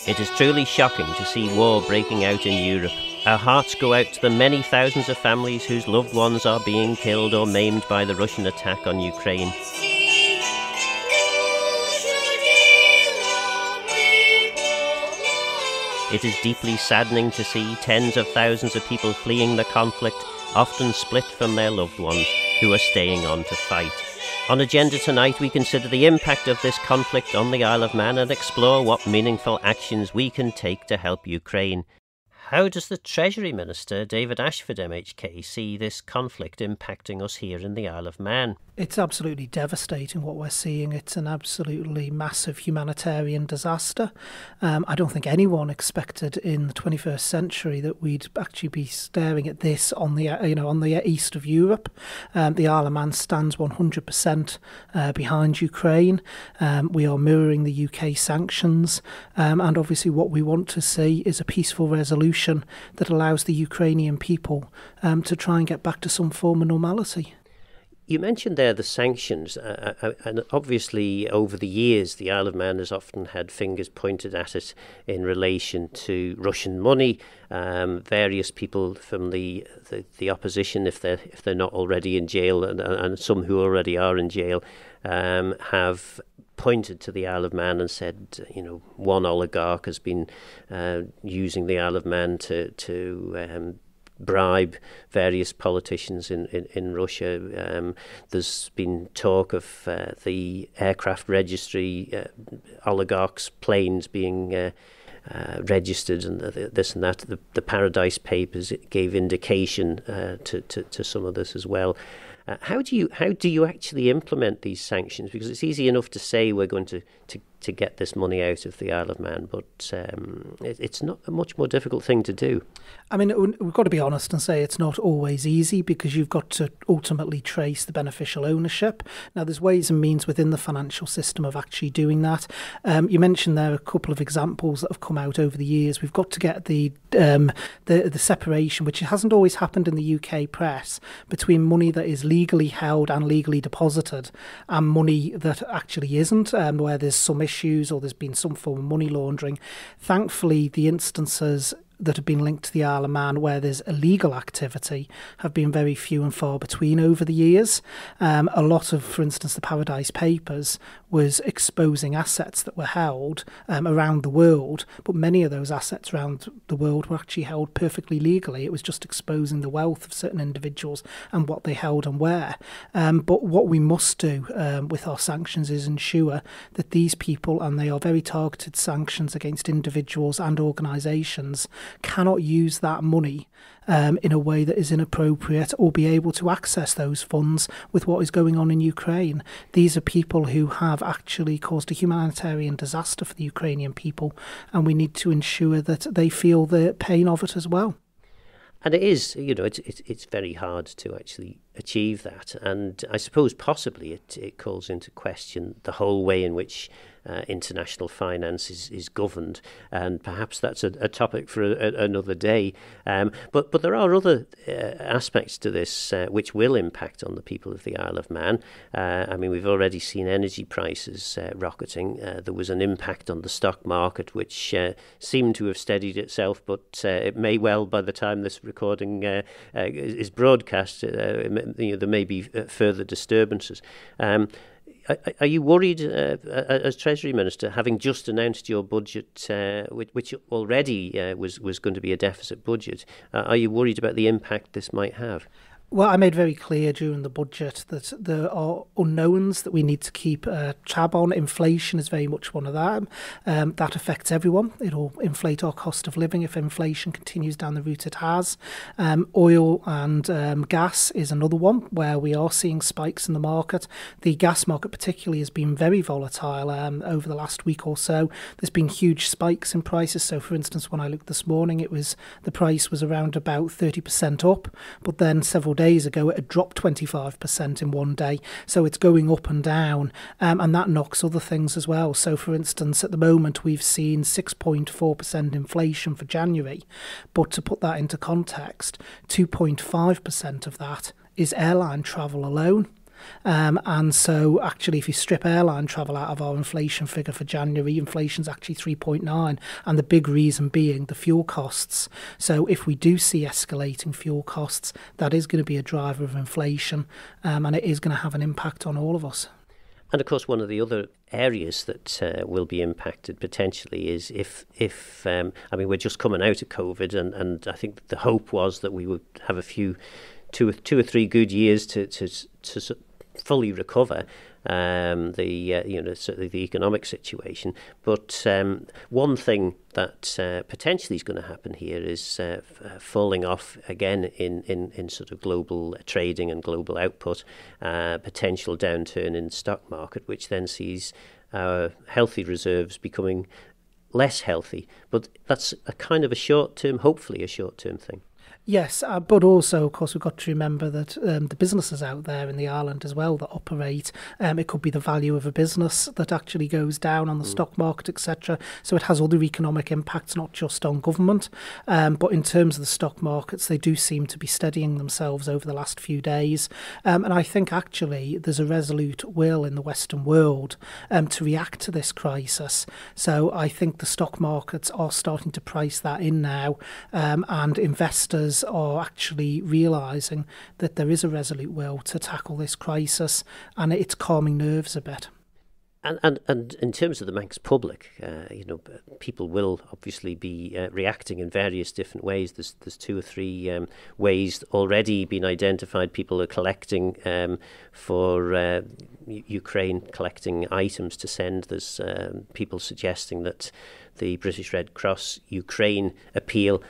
It is truly shocking to see war breaking out in Europe. Our hearts go out to the many thousands of families whose loved ones are being killed or maimed by the Russian attack on Ukraine. It is deeply saddening to see tens of thousands of people fleeing the conflict, often split from their loved ones, who are staying on to fight. On Agenda tonight, we consider the impact of this conflict on the Isle of Man and explore what meaningful actions we can take to help Ukraine. How does the Treasury Minister David Ashford MHK see this conflict impacting us here in the Isle of Man? It's absolutely devastating what we're seeing. It's an absolutely massive humanitarian disaster. I don't think anyone expected in the 21st century that we'd actually be staring at this on the east of Europe. The Isle of Man stands 100% behind Ukraine. We are mirroring the UK sanctions, and obviously what we want to see is a peaceful resolution that allows the Ukrainian people to try and get back to some form of normality. You mentioned there the sanctions, and obviously over the years the Isle of Man has often had fingers pointed at it in relation to Russian money. Various people from the opposition, if they're not already in jail, and some who already are in jail, have pointed to the Isle of Man and said, one oligarch has been using the Isle of Man to bribe various politicians in Russia. There's been talk of the aircraft registry, oligarchs' planes being registered, and this and that. The Paradise Papers gave indication to some of this as well. How do you actually implement these sanctions? Because it's easy enough to say we're going to get this money out of the Isle of Man, but it's not a much more difficult thing to do. I mean, we've got to be honest and say it's not always easy, because you've got to ultimately trace the beneficial ownership. Now, there's ways and means within the financial system of actually doing that. You mentioned there a couple of examples that have come out over the years. We've got to get the separation, which hasn't always happened in the UK press, between money that is legally held and legally deposited and money that actually isn't, where there's some issues or there's been some form of money laundering. Thankfully, the instances that have been linked to the Isle of Man where there's illegal activity have been very few and far between over the years. A lot of, for instance, the Paradise Papers was exposing assets that were held around the world, but many of those assets around the world were actually held perfectly legally. It was just exposing the wealth of certain individuals and what they held and where. But what we must do with our sanctions is ensure that these people, and they are very targeted sanctions against individuals and organisations, cannot use that money in a way that is inappropriate or be able to access those funds with what is going on in Ukraine. These are people who have actually caused a humanitarian disaster for the Ukrainian people, and we need to ensure that they feel the pain of it as well. And it is, it's very hard to actually achieve that. And I suppose possibly it calls into question the whole way in which international finance is governed, and perhaps that's a topic for another day. But there are other aspects to this which will impact on the people of the Isle of Man. I mean, we've already seen energy prices rocketing. There was an impact on the stock market, which seemed to have steadied itself, but it may well, by the time this recording is broadcast, there may be further disturbances. Are you worried, as Treasury Minister, having just announced your budget, which already was going to be a deficit budget, are you worried about the impact this might have? Well, I made very clear during the budget that there are unknowns that we need to keep a tab on. Inflation is very much one of them. That affects everyone. It'll inflate our cost of living if inflation continues down the route it has. Oil and gas is another one where we are seeing spikes in the market. The gas market particularly has been very volatile over the last week or so. There's been huge spikes in prices. So, for instance, when I looked this morning, the price was around about 30% up, but then several days ago it had dropped 25% in one day. So it's going up and down, and that knocks other things as well. So, for instance, at the moment we've seen 6.4% inflation for January, but to put that into context, 2.5% of that is airline travel alone. And so actually, if you strip airline travel out of our inflation figure for January, inflation's actually 3.9, and the big reason being the fuel costs. So if we do see escalating fuel costs, that is going to be a driver of inflation, and it is going to have an impact on all of us. And of course, one of the other areas that will be impacted potentially is if we're just coming out of COVID, and I think the hope was that we would have two or three good years to fully recover certainly the economic situation. But one thing that potentially is going to happen here is falling off again in sort of global trading and global output, potential downturn in the stock market, which then sees our healthy reserves becoming less healthy. But that's a kind of hopefully a short-term thing. Yes, but also, of course, we've got to remember that the businesses out there in the island as well that operate, it could be the value of a business that actually goes down on the stock market, etc. So it has other economic impacts, not just on government. But in terms of the stock markets, they do seem to be steadying themselves over the last few days. And I think actually there's a resolute will in the Western world to react to this crisis. So I think the stock markets are starting to price that in now, and investors are actually realising that there is a resolute will to tackle this crisis, and it's calming nerves a bit. And in terms of the Manx public, people will obviously be reacting in various different ways. There's two or three ways already been identified. People are collecting for Ukraine, collecting items to send. There's people suggesting that the British Red Cross Ukraine appeal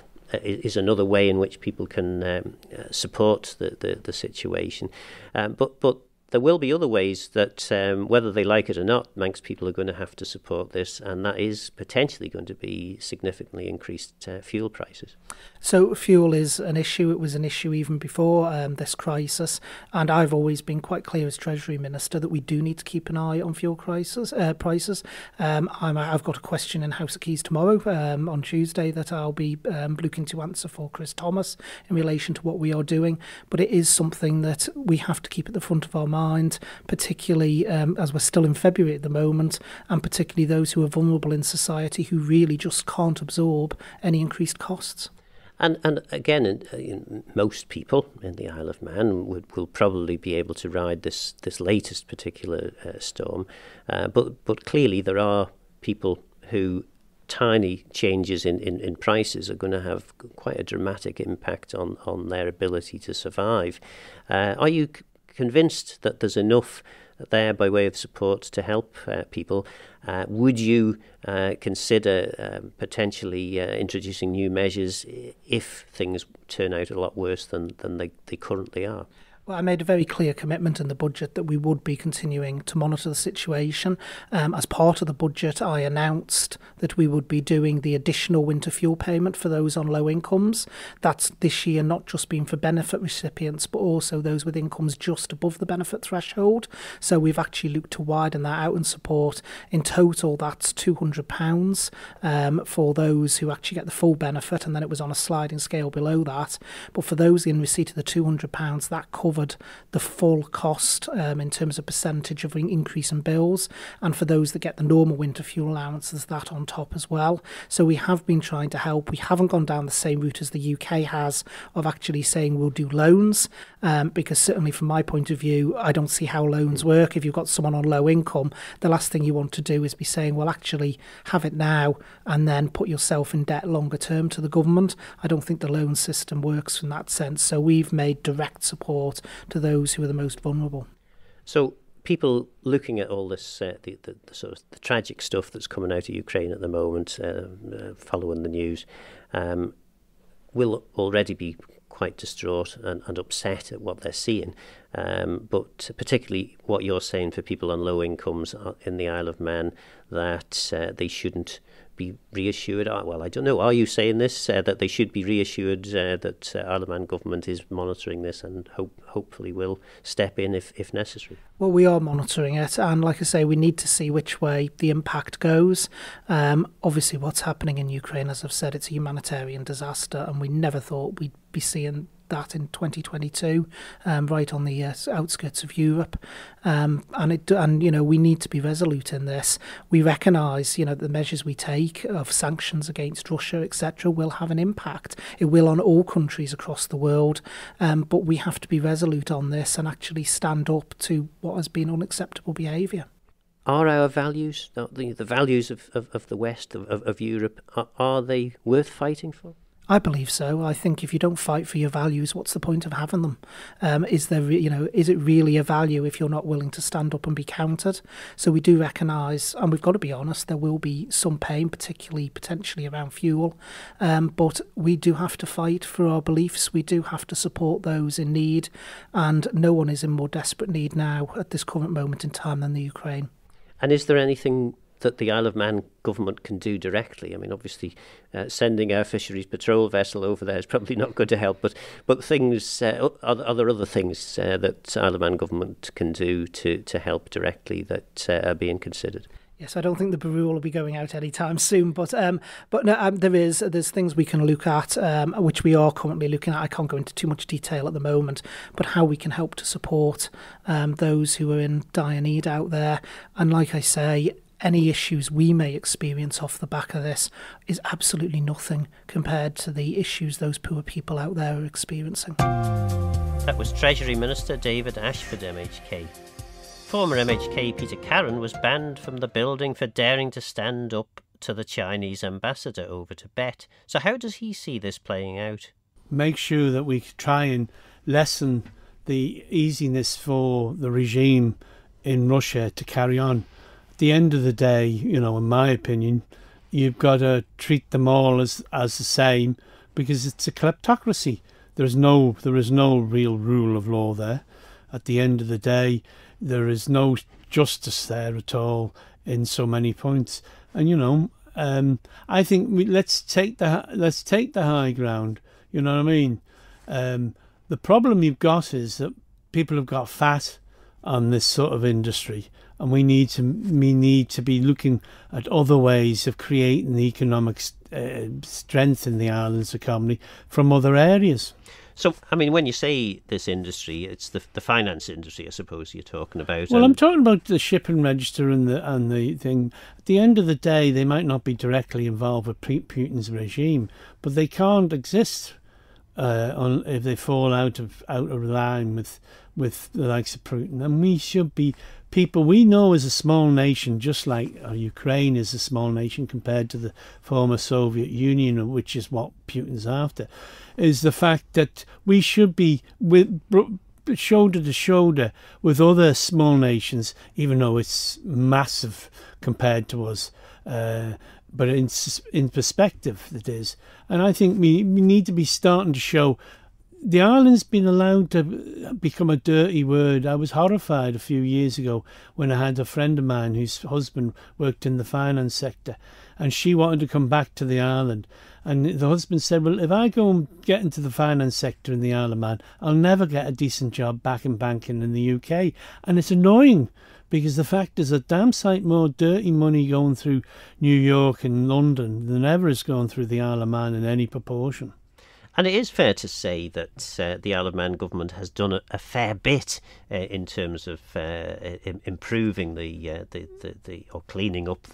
is another way in which people can support the situation. But there will be other ways that, whether they like it or not, Manx people are going to have to support this, and that is potentially going to be significantly increased fuel prices. So fuel is an issue. It was an issue even before this crisis, and I've always been quite clear as Treasury Minister that we do need to keep an eye on fuel prices. I've got a question in House of Keys tomorrow on Tuesday that I'll be looking to answer for Chris Thomas in relation to what we are doing, but it is something that we have to keep at the front of our mind, particularly as we're still in February at the moment, and particularly those who are vulnerable in society who really just can't absorb any increased costs. And again, most people in the Isle of Man will probably be able to ride this latest particular storm, but clearly there are people who tiny changes in prices are going to have quite a dramatic impact on their ability to survive. Are you convinced that there's enough there by way of support to help people? Would you consider potentially introducing new measures if things turn out a lot worse than they currently are? Well, I made a very clear commitment in the budget that we would be continuing to monitor the situation. As part of the budget, I announced that we would be doing the additional winter fuel payment for those on low incomes. That's this year not just been for benefit recipients, but also those with incomes just above the benefit threshold. So we've actually looked to widen that out and support. In total, that's £200 for those who actually get the full benefit, and then it was on a sliding scale below that. But for those in receipt of the £200, that covered the full cost in terms of percentage of increase in bills, and for those that get the normal winter fuel allowance, there's that on top as well. So we have been trying to help. We haven't gone down the same route as the UK has of actually saying we'll do loans, because certainly from my point of view, I don't see how loans work. If you've got someone on low income, the last thing you want to do is be saying, well, actually have it now and then put yourself in debt longer term to the government. I don't think the loan system works in that sense. So we've made direct support to those who are the most vulnerable. So people looking at all this, the sort of the tragic stuff that's coming out of Ukraine at the moment, following the news, will already be quite distraught and upset at what they're seeing. But particularly what you're saying for people on low incomes in the Isle of Man, that they shouldn't be reassured. Well, I don't know. Are you saying this, that they should be reassured that Isle of Man government is monitoring this and hopefully will step in if necessary? Well, we are monitoring it, and like I say, we need to see which way the impact goes. Obviously, what's happening in Ukraine, as I've said, it's a humanitarian disaster, and we never thought we'd be seeing that in 2022, right on the outskirts of Europe, and we need to be resolute in this. We recognise, the measures we take of sanctions against Russia, etc., will have an impact. It will on all countries across the world, but we have to be resolute on this and actually stand up to what has been unacceptable behaviour. Are our values, the values of the West, of Europe, are they worth fighting for? I believe so. I think if you don't fight for your values, what's the point of having them? Is it really a value if you're not willing to stand up and be counted? So we do recognise, and we've got to be honest, there will be some pain, particularly potentially around fuel. But we do have to fight for our beliefs. We do have to support those in need, and no one is in more desperate need now at this current moment in time than the Ukraine. And is there anything that the Isle of Man government can do directly? I mean, obviously, sending our fisheries patrol vessel over there is probably not going to help, but things, are there other things that Isle of Man government can do to help directly that are being considered? Yes, I don't think the Bureau will be going out anytime soon, but no, there's things we can look at, which we are currently looking at. I can't go into too much detail at the moment, but how we can help to support those who are in dire need out there. And like I say, any issues we may experience off the back of this is absolutely nothing compared to the issues those poor people out there are experiencing. That was Treasury Minister David Ashford, MHK. Former MHK Peter Karran was banned from the building for daring to stand up to the Chinese ambassador over Tibet. So how does he see this playing out? Make sure that we try and lessen the easiness for the regime in Russia to carry on. At the end of the day, in my opinion, you've got to treat them all as the same, because it's a kleptocracy. There is no real rule of law there. At the end of the day, there is no justice there at all in so many points. And I think let's take the high ground. You know what I mean? The problem you've got is that people have got fat on this sort of industry, and we need to be looking at other ways of creating the economic strength in the island's economy from other areas. So, I mean, when you say this industry, it's the finance industry, I suppose you're talking about. Well, I'm talking about the shipping register and the thing. At the end of the day, they might not be directly involved with Putin's regime, but they can't exist if they fall out of line with the likes of Putin. And we should be people we know as a small nation, just like Ukraine is a small nation compared to the former Soviet Union, which is what Putin's after, is the fact that we should be shoulder to shoulder with other small nations, even though it's massive compared to us. But in perspective, it is. And I think we need to be starting to show the island's been allowed to become a dirty word. I was horrified a few years ago when I had a friend of mine whose husband worked in the finance sector, and she wanted to come back to the island. And the husband said, well, if I go and get into the finance sector in the Isle of Man, I'll never get a decent job back in banking in the UK. And it's annoying, because the fact is a damn sight more dirty money going through New York and London than ever is going through the Isle of Man in any proportion. And it is fair to say that the Isle of Man government has done a fair bit in terms of improving or cleaning up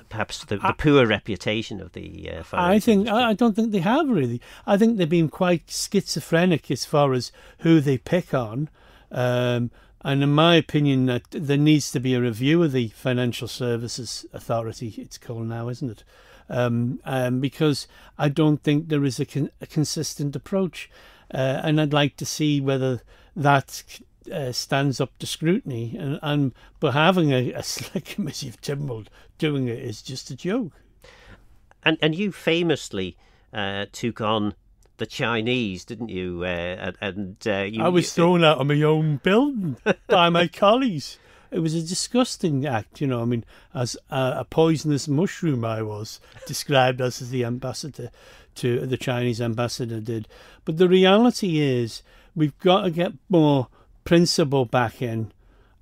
perhaps the poor reputation of the finance industry. I don't think they have really. I think they've been quite schizophrenic as far as who they pick on. And in my opinion, that there needs to be a review of the Financial Services Authority, it's called now, isn't it? Because I don't think there is a consistent approach, and I'd like to see whether that stands up to scrutiny. But having a select committee of Timble doing it is just a joke. And you famously took on the Chinese, didn't you? I was thrown out of my own building by my colleagues. It was a disgusting act, I mean, as a poisonous mushroom I was described as the ambassador to the Chinese ambassador did. But the reality is we've got to get more principle back in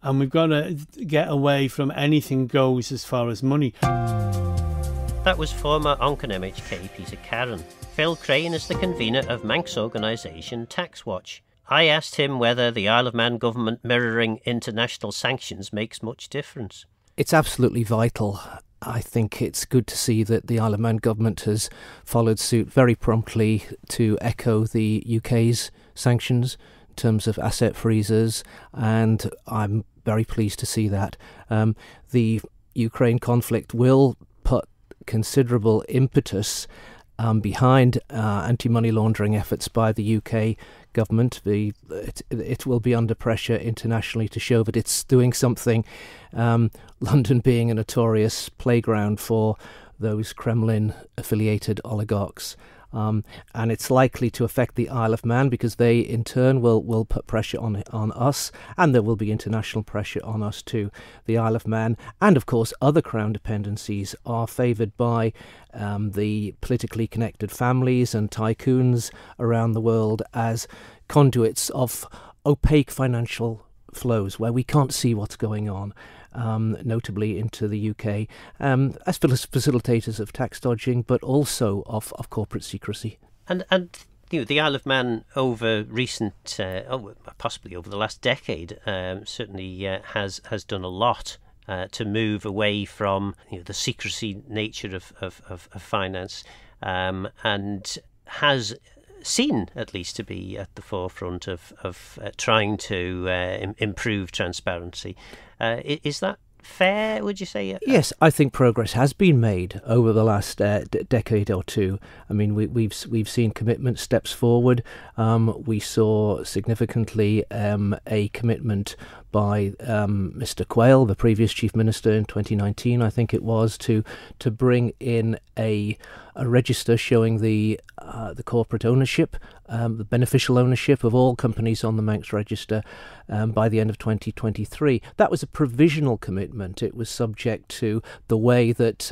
and we've got to get away from anything goes as far as money. That was former Onchan MHK Peter Karran. Phil Craine is the convener of Manx organisation Taxwatch. I asked him whether the Isle of Man government mirroring international sanctions makes much difference. It's absolutely vital. I think it's good to see that the Isle of Man government has followed suit very promptly to echo the UK's sanctions in terms of asset freezers, and I'm very pleased to see that. The Ukraine conflict will put considerable impetus behind anti-money laundering efforts by the UK government. It will be under pressure internationally to show that it's doing something. London being a notorious playground for those Kremlin-affiliated oligarchs. And it's likely to affect the Isle of Man because they in turn will put pressure on us, and there will be international pressure on us too. The Isle of Man and of course other Crown dependencies are favoured by the politically connected families and tycoons around the world as conduits of opaque financial flows where we can't see what's going on. Notably into the UK, as facilitators of tax dodging, but also of corporate secrecy. And the Isle of Man over recent, possibly over the last decade, certainly has done a lot to move away from the secrecy nature of finance, and has seen at least to be at the forefront of trying to improve transparency. Is that fair, would you say? Yes, I think progress has been made over the last decade or two. I mean, we've seen commitment steps forward. We saw significantly a commitment by Mr. Quayle, the previous Chief Minister, in 2019, I think it was, to bring in a register showing the corporate ownership, the beneficial ownership of all companies on the Manx Register by the end of 2023. That was a provisional commitment. It was subject to the way that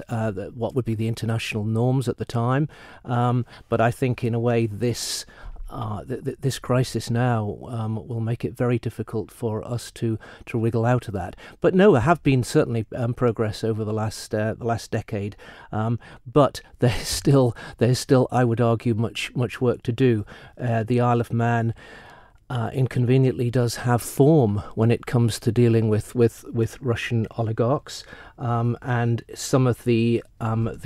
what would be the international norms at the time. But I think in a way this crisis now will make it very difficult for us to wriggle out of that. But no, there have been certainly progress over the last decade, but there's still, I would argue, much work to do. The Isle of Man inconveniently does have form when it comes to dealing with Russian oligarchs, and some of the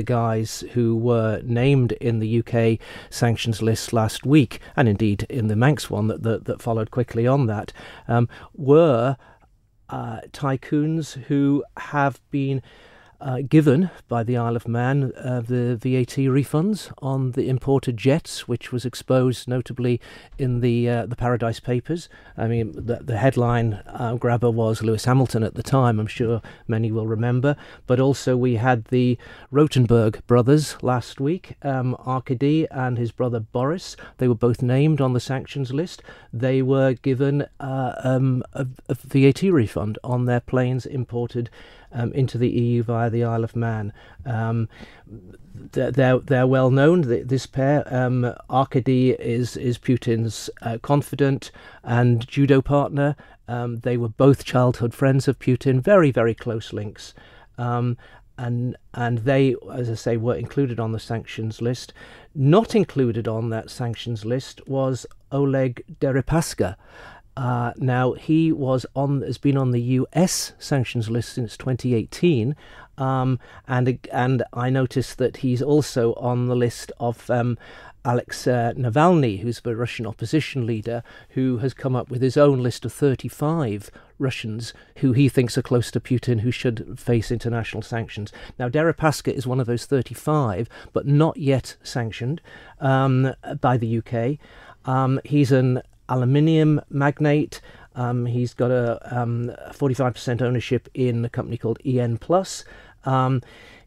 guys who were named in the UK sanctions list last week, and indeed in the Manx one that followed quickly on that, were tycoons who have been given by the Isle of Man the VAT refunds on the imported jets, which was exposed notably in the Paradise Papers. I mean, the headline grabber was Lewis Hamilton at the time, I'm sure many will remember. But also we had the Rotenberg brothers last week, Arkady and his brother Boris. They were both named on the sanctions list. They were given a VAT refund on their planes imported into the EU via the Isle of Man. They're well known, this pair. Arkady is Putin's confidant and judo partner. They were both childhood friends of Putin, very, very close links. And they, as I say, were included on the sanctions list. Not included on that sanctions list was Oleg Deripaska. Now, he has been on the US sanctions list since 2018, and I noticed that he's also on the list of Alex Navalny, who's the Russian opposition leader, who has come up with his own list of 35 Russians who he thinks are close to Putin who should face international sanctions. Now, Deripaska is one of those 35, but not yet sanctioned by the UK. He's an aluminium magnate. He's got a 45% ownership in a company called EN Plus.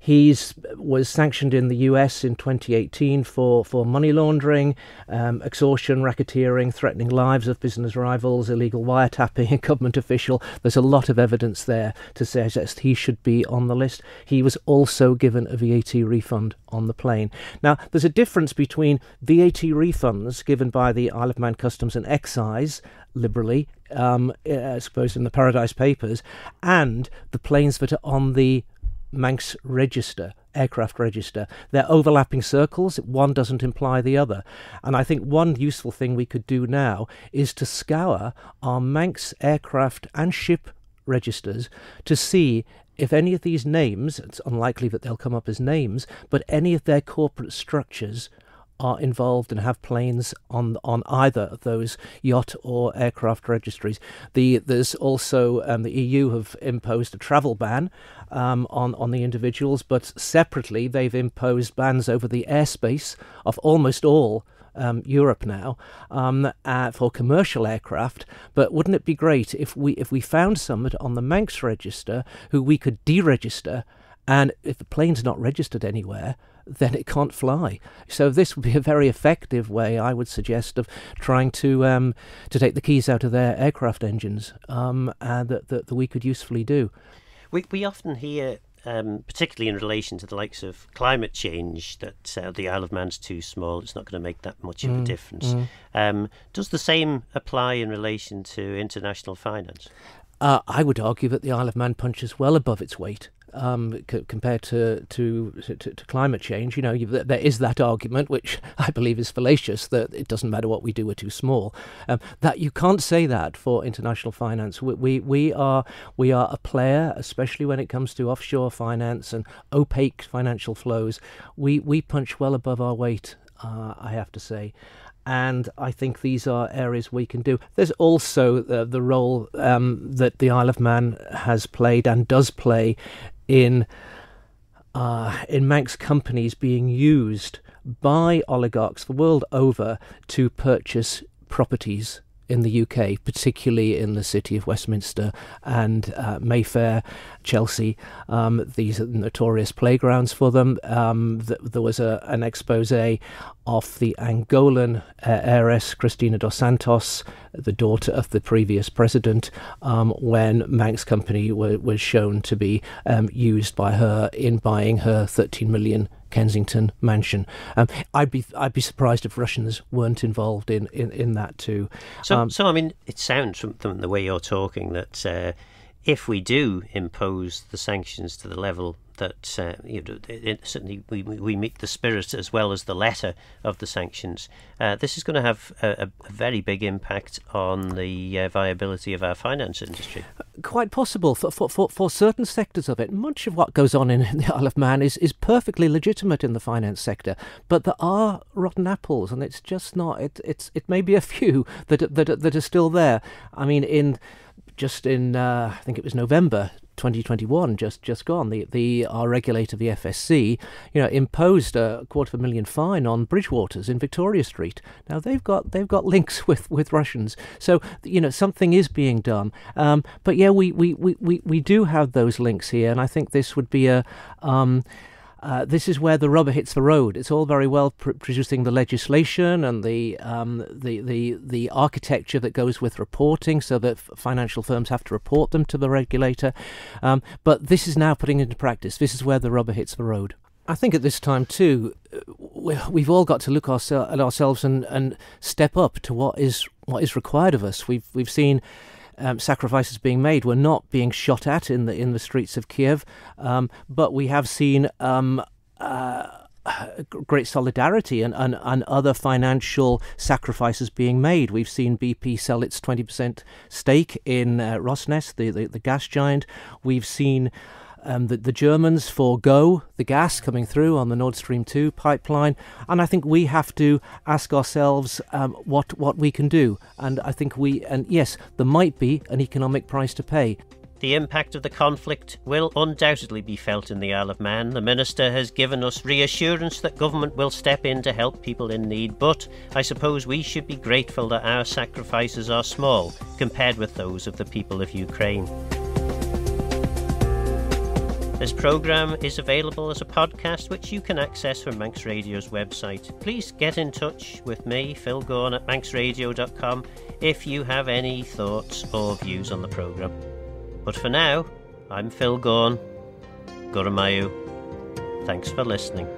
He was sanctioned in the US in 2018 for money laundering, extortion, racketeering, threatening lives of business rivals, illegal wiretapping, a government official. There's a lot of evidence there to suggest he should be on the list. He was also given a VAT refund on the plane. Now, there's a difference between VAT refunds given by the Isle of Man Customs and Excise liberally I suppose, in the Paradise Papers, and the planes that are on the Manx register, aircraft register. They're overlapping circles. One doesn't imply the other. And I think one useful thing we could do now is to scour our Manx aircraft and ship registers to see if any of these names, it's unlikely that they'll come up as names, but any of their corporate structures are involved and have planes on either of those yacht or aircraft registries. There's also the EU have imposed a travel ban on the individuals, but separately they've imposed bans over the airspace of almost all Europe now for commercial aircraft. But wouldn't it be great if we found someone on the Manx register who we could deregister, and if the plane's not registered anywhere, then it can't fly. So this would be a very effective way, I would suggest, of trying to take the keys out of their aircraft engines, that we could usefully do. We often hear, particularly in relation to the likes of climate change, that the Isle of Man's too small, it's not going to make that much of a difference. Does the same apply in relation to international finance? I would argue that the Isle of Man punches well above its weight. Compared to climate change, there is that argument, which I believe is fallacious, that it doesn't matter what we do, we're too small. That you can't say that for international finance. We are a player, especially when it comes to offshore finance and opaque financial flows. We punch well above our weight, I have to say. And I think these are areas we can do. There's also the role that the Isle of Man has played and does play in Manx companies being used by oligarchs the world over to purchase properties in the UK, particularly in the city of Westminster and Mayfair, Chelsea. These are notorious playgrounds for them. There was an expose of the Angolan heiress Cristina dos Santos, the daughter of the previous president, when Manx company was shown to be used by her in buying her 13 million Kensington mansion. I'd be surprised if Russians weren't involved in that too. So I mean, it sounds from the way you're talking that if we do impose the sanctions to the level that certainly we meet the spirit as well as the letter of the sanctions, this is going to have a very big impact on the viability of our finance industry. Quite possible for certain sectors of it. Much of what goes on in the Isle of Man is perfectly legitimate in the finance sector, but there are rotten apples, and it's just not. It may be a few that are still there. I mean, in I think it was November 2021, just gone, our regulator, the FSC, imposed a $250,000 fine on Bridgewaters in Victoria Street. Now they've got links with Russians, so something is being done. But yeah, we do have those links here, and I think this would be this is where the rubber hits the road. It's all very well producing the legislation and the architecture that goes with reporting, so that financial firms have to report them to the regulator. But this is now putting into practice. This is where the rubber hits the road. I think at this time too, we've all got to look at ourselves and step up to what is required of us. We've seen sacrifices being made. We're not being shot at in the streets of Kiev, but we have seen great solidarity and other financial sacrifices being made. We've seen BP sell its 20% stake in Rosneft, the gas giant. We've seen the Germans forgo the gas coming through on the Nord Stream 2 pipeline, and I think we have to ask ourselves what we can do. And I think yes, there might be an economic price to pay. The impact of the conflict will undoubtedly be felt in the Isle of Man. The Minister has given us reassurance that government will step in to help people in need, but I suppose we should be grateful that our sacrifices are small compared with those of the people of Ukraine. This programme is available as a podcast, which you can access from Manx Radio's website. Please get in touch with me, Phil Gawne, at manxradio.com if you have any thoughts or views on the programme. But for now, I'm Phil Gawne. Guramayu. Thanks for listening.